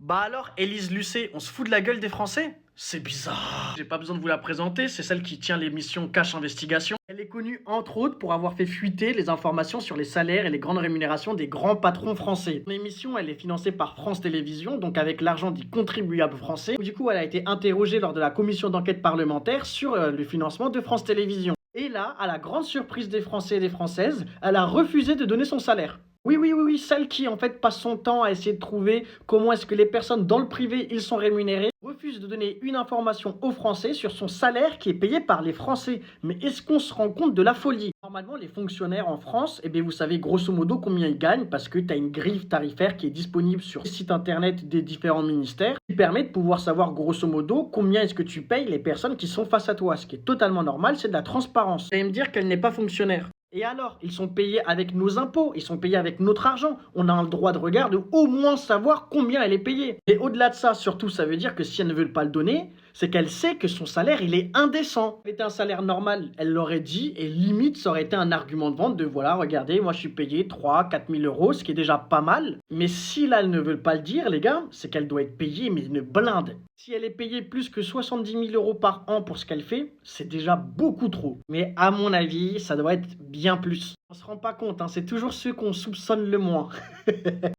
Bah alors, Élise Lucet, on se fout de la gueule des Français? C'est bizarre. J'ai pas besoin de vous la présenter, c'est celle qui tient l'émission Cash Investigation. Elle est connue entre autres pour avoir fait fuiter les informations sur les salaires et les grandes rémunérations des grands patrons français. L'émission, elle est financée par France Télévisions, donc avec l'argent des contribuables français. Du coup, elle a été interrogée lors de la commission d'enquête parlementaire sur le financement de France Télévisions. Et là, à la grande surprise des Français et des Françaises, elle a refusé de donner son salaire. Oui, oui, oui, oui, celle qui en fait passe son temps à essayer de trouver comment est-ce que les personnes dans le privé ils sont rémunérés, refuse de donner une information aux Français sur son salaire qui est payé par les Français. Mais est-ce qu'on se rend compte de la folie? Normalement, les fonctionnaires en France, eh bien, vous savez grosso modo combien ils gagnent parce que tu as une grille tarifaire qui est disponible sur le site internet des différents ministères qui permet de pouvoir savoir grosso modo combien est-ce que tu payes les personnes qui sont face à toi. Ce qui est totalement normal, c'est de la transparence. Vous allez me dire qu'elle n'est pas fonctionnaire. Et alors, ils sont payés avec nos impôts, ils sont payés avec notre argent. On a le droit de regard de au moins savoir combien elle est payée. Et au-delà de ça, surtout, ça veut dire que si elle ne veut pas le donner, c'est qu'elle sait que son salaire, il est indécent. Si c'était un salaire normal, elle l'aurait dit, et limite, ça aurait été un argument de vente de voilà, regardez, moi je suis payé 3 000 à 4 000 euros, ce qui est déjà pas mal. Mais si là, elle ne veut pas le dire, les gars, c'est qu'elle doit être payée, mais une blinde. Si elle est payée plus que 70 000 euros par an pour ce qu'elle fait, c'est déjà beaucoup trop. Mais à mon avis, ça doit être bien plus. On se rend pas compte, hein, c'est toujours ceux qu'on soupçonne le moins.